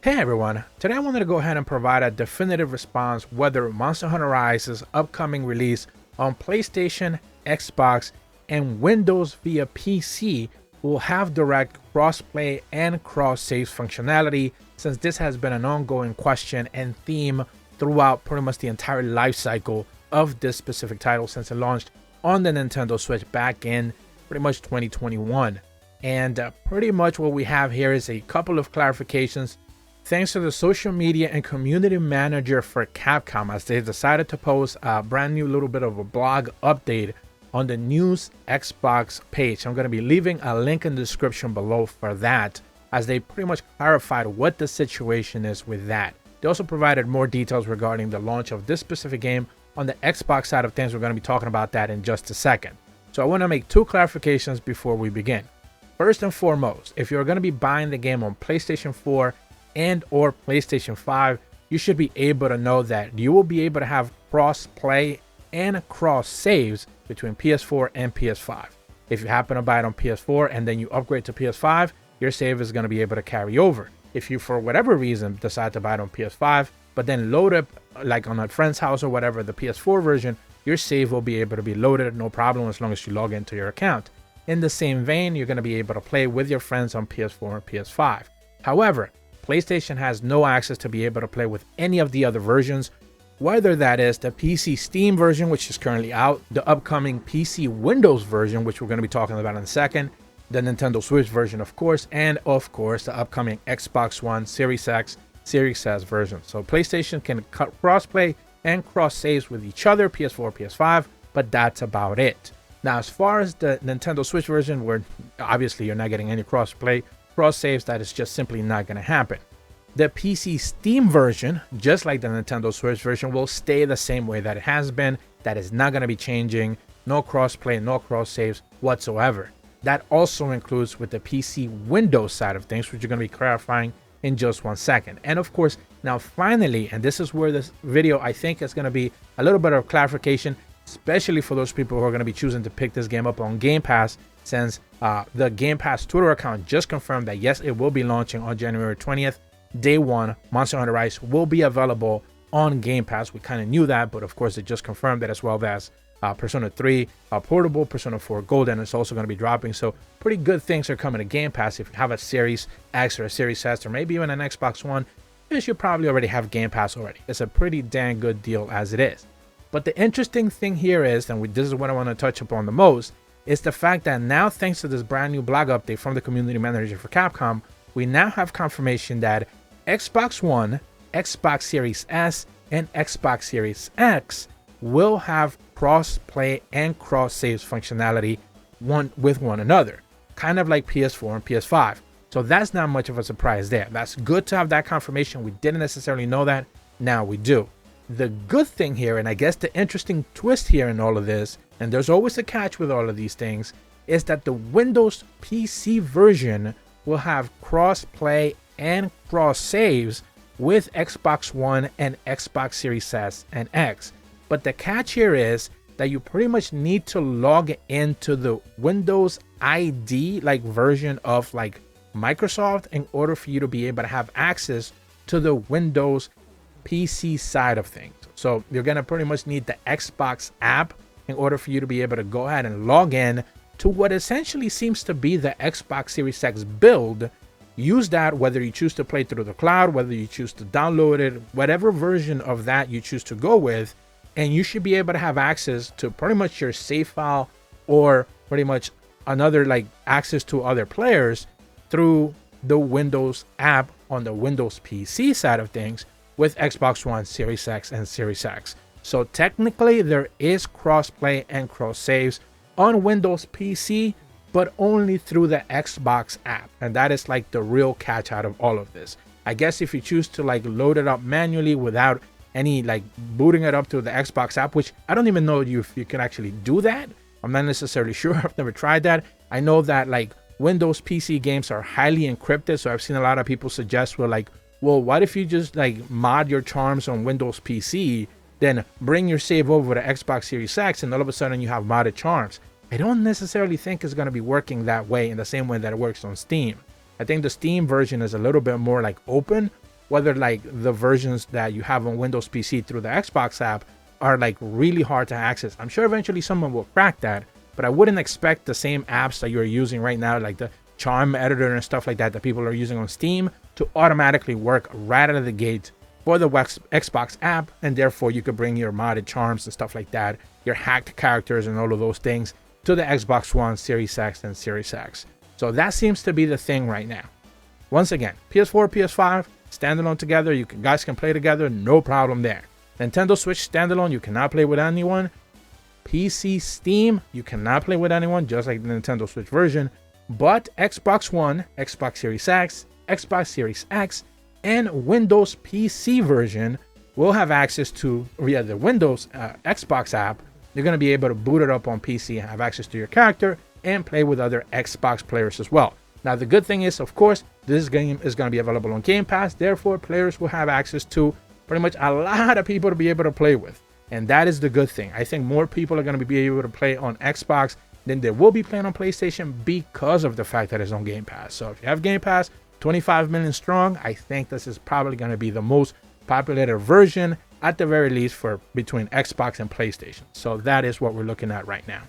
Hey everyone, today I wanted to go ahead and provide a definitive response whether Monster Hunter Rise's upcoming release on PlayStation, Xbox, and Windows via PC will have direct cross-play and cross-save functionality, since this has been an ongoing question and theme throughout pretty much the entire life cycle of this specific title since it launched on the Nintendo Switch back in pretty much 2021. And pretty much what we have here is a couple of clarifications thanks to the social media and community manager for Capcom, as they decided to post a brand new little bit of a blog update on the news Xbox page. I'm going to be leaving a link in the description below for that, as they pretty much clarified what the situation is with that. They also provided more details regarding the launch of this specific game on the Xbox side of things. We're going to be talking about that in just a second. So I want to make two clarifications before we begin. First and foremost, if you're going to be buying the game on PlayStation 4 and or PlayStation 5, you should be able to know that you will be able to have cross play and cross saves between PS4 and PS5. If you happen to buy it on PS4 and then you upgrade to PS5, your save is going to be able to carry over. If you for whatever reason decide to buy it on PS5 but then load up like on a friend's house or whatever the PS4 version, your save will be able to be loaded no problem as long as you log into your account. In the same vein, you're going to be able to play with your friends on PS4 and PS5. However, PlayStation has no access to be able to play with any of the other versions, whether that is the PC Steam version, which is currently out, the upcoming PC Windows version, which we're going to be talking about in a second, the Nintendo Switch version, of course, and of course the upcoming Xbox One, Series X, Series S version. So PlayStation can crossplay and cross saves with each other, PS4, PS5, but that's about it. Now, as far as the Nintendo Switch version, where obviously you're not getting any crossplay, cross saves, that is just simply not going to happen. The PC Steam version, just like the Nintendo Switch version, will stay the same way that it has been. That is not going to be changing. No crossplay, no cross saves whatsoever. That also includes with the PC Windows side of things, which you're going to be clarifying in just 1 second. And of course, now finally, and this is where this video I think is going to be a little bit of clarification, especially for those people who are going to be choosing to pick this game up on Game Pass, since the Game Pass Twitter account just confirmed that yes, it will be launching on January 20th. Day one, Monster Hunter Rise will be available on Game Pass. We kind of knew that, but of course it just confirmed that, as well as Persona 3 Portable, Persona 4 Golden is also going to be dropping. So pretty good things are coming to Game Pass. If you have a Series X or a Series S or maybe even an Xbox One, you should probably already have Game Pass already. It's a pretty dang good deal as it is. But the interesting thing here is, and this is what I want to touch upon the most, is the fact that now, thanks to this brand new blog update from the community manager for Capcom, we now have confirmation that Xbox One, Xbox Series S, and Xbox Series X will have cross-play and cross-saves functionality with one another, kind of like PS4 and PS5. So that's not much of a surprise there. That's good to have that confirmation. We didn't necessarily know that. Now we do. The good thing here, and I guess the interesting twist here in all of this, and there's always a catch with all of these things, is that the Windows PC version will have cross-play and cross-saves with Xbox One and Xbox Series S and X. But the catch here is that you pretty much need to log into the Windows ID version of Microsoft in order for you to be able to have access to the Windows PC side of things. So you're going to pretty much need the Xbox app in order for you to be able to go ahead and log in to what essentially seems to be the Xbox Series X build. Use that whether you choose to play through the cloud, whether you choose to download it, whatever version of that you choose to go with, and you should be able to have access to pretty much your save file or pretty much another access to other players through the Windows app on the Windows PC side of things with Xbox One, Series X, and Series X. So technically there is crossplay and cross saves on Windows PC, but only through the Xbox app. And that is the real catch out of all of this. I guess if you choose to load it up manually without any booting it up to the Xbox app, which I don't even know if you can actually do that. I'm not necessarily sure. I've never tried that. I know that Windows PC games are highly encrypted. So I've seen a lot of people suggest, well, what if you just mod your charms on Windows PC, then bring your save over to Xbox Series X, and all of a sudden you have modded charms. I don't necessarily think it's going to be working that way in the same way that it works on Steam. I think the Steam version is a little bit more open, whether like the versions that you have on Windows PC through the Xbox app are like really hard to access. I'm sure eventually someone will crack that, but I wouldn't expect the same apps that you're using right now, like the charm editor and stuff like that that people are using on Steam, to automatically work right out of the gate for the Xbox app, and therefore you could bring your modded charms and stuff like that, your hacked characters and all of those things to the Xbox One, Series X, and Series X. So that seems to be the thing right now. Once again, PS4, PS5, standalone together, you guys can play together, no problem there. Nintendo Switch standalone, you cannot play with anyone. PC Steam, you cannot play with anyone, just like the Nintendo Switch version. But Xbox One, Xbox Series X, Xbox Series X, and Windows PC version will have access to, via the Windows Xbox app. You're going to be able to boot it up on PC and have access to your character and play with other Xbox players as well. Now, the good thing is, of course, this game is going to be available on Game Pass. Therefore, players will have access to pretty much a lot of people to be able to play with. And that is the good thing. I think more people are going to be able to play on Xbox than they will be playing on PlayStation because of the fact that it's on Game Pass. So if you have Game Pass, 25 million strong, I think this is probably going to be the most populated version, at the very least, for between Xbox and PlayStation. So that is what we're looking at right now.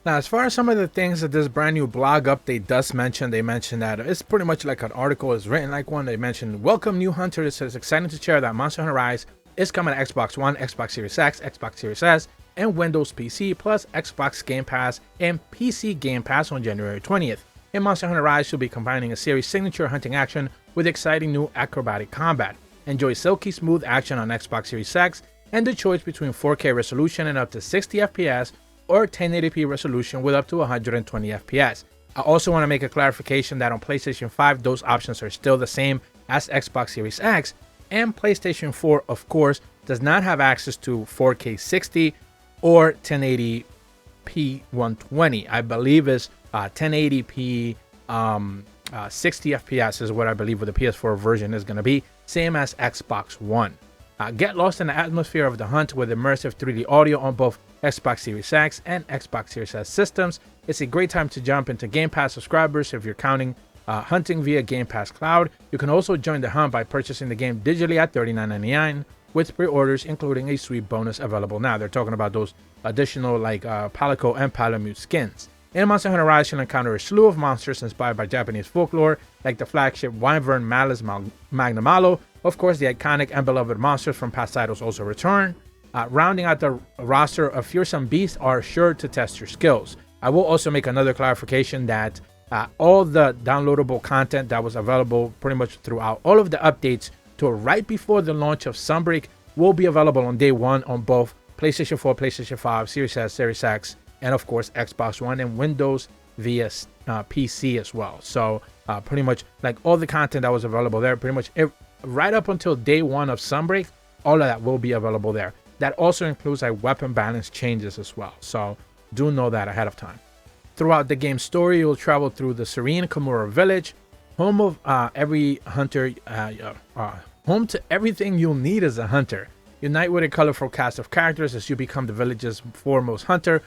Now, as far as some of the things that this brand new blog update does mention, they mentioned that it's pretty much like an article is written like one. They mentioned, welcome new hunter. It says, exciting to share that Monster Hunter Rise is coming to Xbox One, Xbox Series X, Xbox Series S, and Windows PC, plus Xbox Game Pass and PC Game Pass on January 20th. And Monster Hunter Rise should be combining a series signature hunting action with exciting new acrobatic combat. Enjoy silky smooth action on Xbox Series X, and the choice between 4K resolution and up to 60 FPS, or 1080p resolution with up to 120 FPS. I also want to make a clarification that on PlayStation 5, those options are still the same as Xbox Series X, and PlayStation 4, of course, does not have access to 4K 60 or 1080p 120. I believe is 1080p 60 FPS is what I believe the PS4 version is going to be, same as Xbox One. Get lost in the atmosphere of the hunt with immersive 3D audio on both Xbox Series X and Xbox Series S systems. It's a great time to jump into Game Pass subscribers if you're counting hunting via Game Pass Cloud. You can also join the hunt by purchasing the game digitally at $39.99 with pre-orders, including a sweet bonus available now. They're talking about those additional like Palico and Palamute skins. In Monster Hunter Rise, you'll encounter a slew of monsters inspired by Japanese folklore, like the flagship Wyvern Malice Magnamalo. Of course, the iconic and beloved monsters from past titles also return. Rounding out the roster of fearsome beasts are sure to test your skills. I will also make another clarification that all the downloadable content that was available pretty much throughout all of the updates to right before the launch of Sunbreak will be available on day one on both PlayStation 4, PlayStation 5, Series S, Series X, and of course Xbox One and Windows via PC as well. So pretty much like all the content that was available there, pretty much right up until day one of Sunbreak, all of that will be available there. That also includes like weapon balance changes as well. So do know that ahead of time. Throughout the game's story, you'll travel through the serene Komura village, home of every hunter, home to everything you'll need as a hunter. Unite with a colorful cast of characters as you become the village's foremost hunter,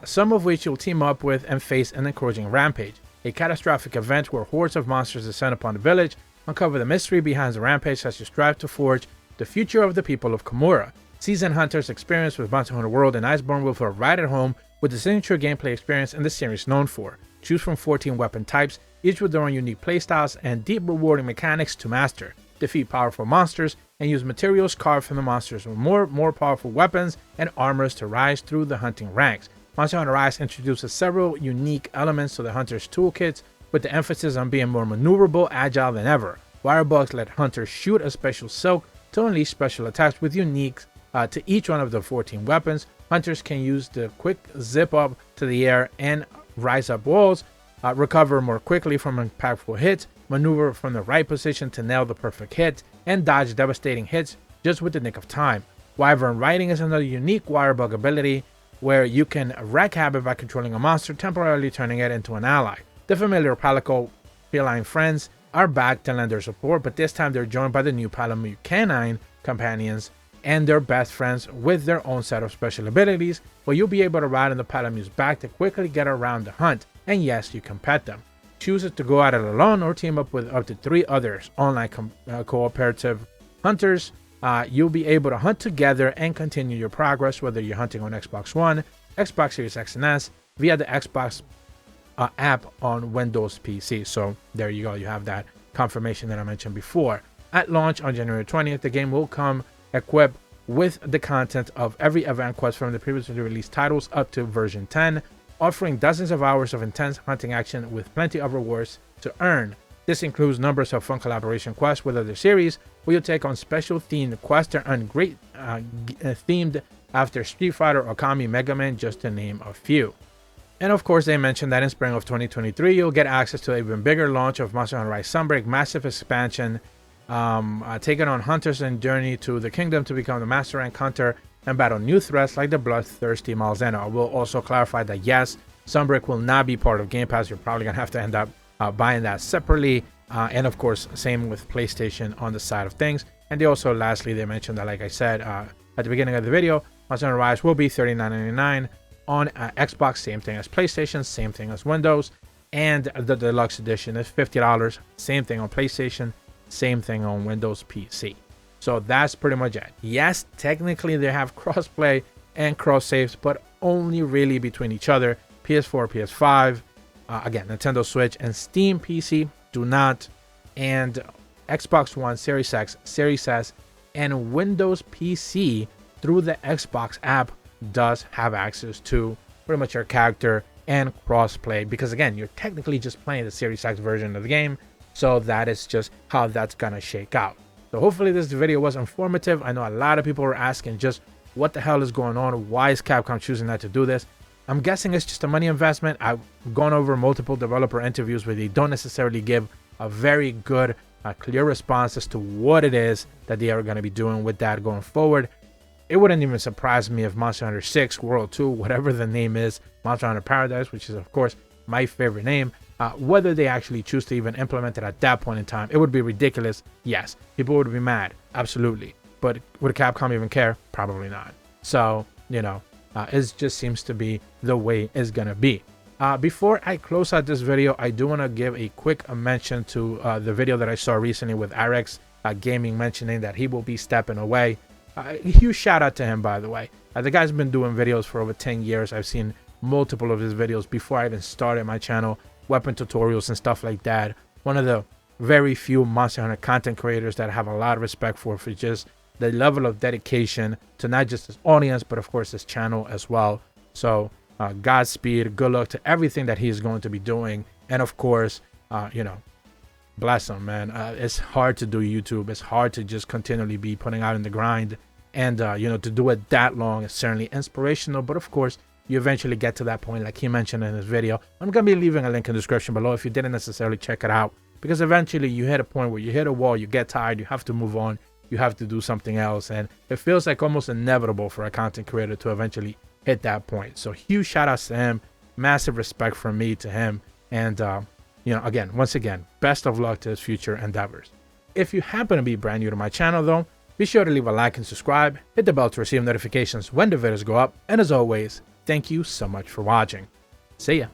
some of which you'll team up with and face an encouraging rampage, a catastrophic event where hordes of monsters descend upon the village. Uncover the mystery behind the rampage as you strive to forge the future of the people of Komura. Seasoned hunters experience with Monster Hunter World and Iceborne will feel right at home with the signature gameplay experience in the series known for. Choose from 14 weapon types, each with their own unique playstyles and deep rewarding mechanics to master. Defeat powerful monsters and use materials carved from the monsters with more powerful weapons and armors to rise through the hunting ranks. Monster Hunter Rise introduces several unique elements to the hunter's toolkits, with the emphasis on being more maneuverable, agile than ever. Wirebugs let hunters shoot a special silk to unleash special attacks with unique to each one of the 14 weapons. Hunters can use the quick zip up to the air and rise up walls, recover more quickly from impactful hits, maneuver from the right position to nail the perfect hit, and dodge devastating hits just with the nick of time. Wyvern riding is another unique wirebug ability where you can wreak havoc by controlling a monster, temporarily turning it into an ally. The familiar Palico feline friends are back to lend their support, but this time they're joined by the new Palamute canine companions and their best friends with their own set of special abilities, where you'll be able to ride on the Palamute's back to quickly get around the hunt, and yes, you can pet them. Choose to go at it alone or team up with up to 3 others. Online cooperative Hunters, you'll be able to hunt together and continue your progress, whether you're hunting on Xbox One, Xbox Series X and S, via the Xbox app on Windows PC. So there you go. You have that confirmation that I mentioned before. At launch on January 20th, the game will come equipped with the content of every event quest from the previously released titles up to version 10, offering dozens of hours of intense hunting action with plenty of rewards to earn. This includes numbers of fun collaboration quests with other series, where you'll take on special themed quests that earn great themed after Street Fighter, Okami, Mega Man, just to name a few. And of course, they mentioned that in spring of 2023, you'll get access to an even bigger launch of Monster Hunter Rise Sunbreak, massive expansion, taking on hunters and journey to the kingdom to become the master rank hunter and battle new threats like the bloodthirsty Malzeno. I will also clarify that yes, Sunbreak will not be part of Game Pass. You're probably gonna have to end up buying that separately, and of course, same with PlayStation on the side of things. And they also, lastly, they mentioned that, like I said at the beginning of the video, Monster Hunter Rise will be $39.99 on Xbox, same thing as PlayStation, same thing as Windows, and the deluxe edition is $50, same thing on PlayStation, same thing on Windows PC. So that's pretty much it. Yes, technically they have crossplay and cross saves, but only really between each other. PS4, PS5, again, Nintendo Switch and Steam PC do not, and Xbox One, Series X, Series S, and Windows PC through the Xbox app does have access to pretty much your character and crossplay, because again, you're technically just playing the Series X version of the game. So that is just how that's gonna shake out. So hopefully this video was informative. I know a lot of people were asking just what the hell is going on? Why is Capcom choosing not to do this? I'm guessing it's just a money investment. I've gone over multiple developer interviews where they don't necessarily give a very good, clear response as to what it is that they are going to be doing with that going forward. It wouldn't even surprise me if Monster Hunter 6, World 2, whatever the name is, Monster Hunter Paradise, which is of course my favorite name, whether they actually choose to even implement it at that point in time. It would be ridiculous. Yes, people would be mad. Absolutely. But would Capcom even care? Probably not. So, you know, it just seems to be the way it's going to be. Before I close out this video, I do want to give a quick mention to the video that I saw recently with RX Gaming mentioning that he will be stepping away. Huge shout out to him, by the way. The guy's been doing videos for over 10 years. I've seen multiple of his videos before I even started my channel, weapon tutorials and stuff like that. One of the very few Monster Hunter content creators that I have a lot of respect for just the level of dedication to not just his audience, but of course his channel as well. So Godspeed, good luck to everything that he's going to be doing. And of course, you know, bless him, man. It's hard to do YouTube. It's hard to just continually be putting out in the grind. And, you know, to do it that long is certainly inspirational. But of course, you eventually get to that point, like he mentioned in his video. I'm going to be leaving a link in the description below if you didn't necessarily check it out. Because eventually you hit a point where you hit a wall, you get tired, you have to move on. You have to do something else. And it feels like almost inevitable for a content creator to eventually hit that point. So huge shout outs to him. Massive respect from me to him. And, you know, again, once again, best of luck to his future endeavors. If you happen to be brand new to my channel, though, be sure to leave a like and subscribe. Hit the bell to receive notifications when the videos go up. And as always, thank you so much for watching. See ya.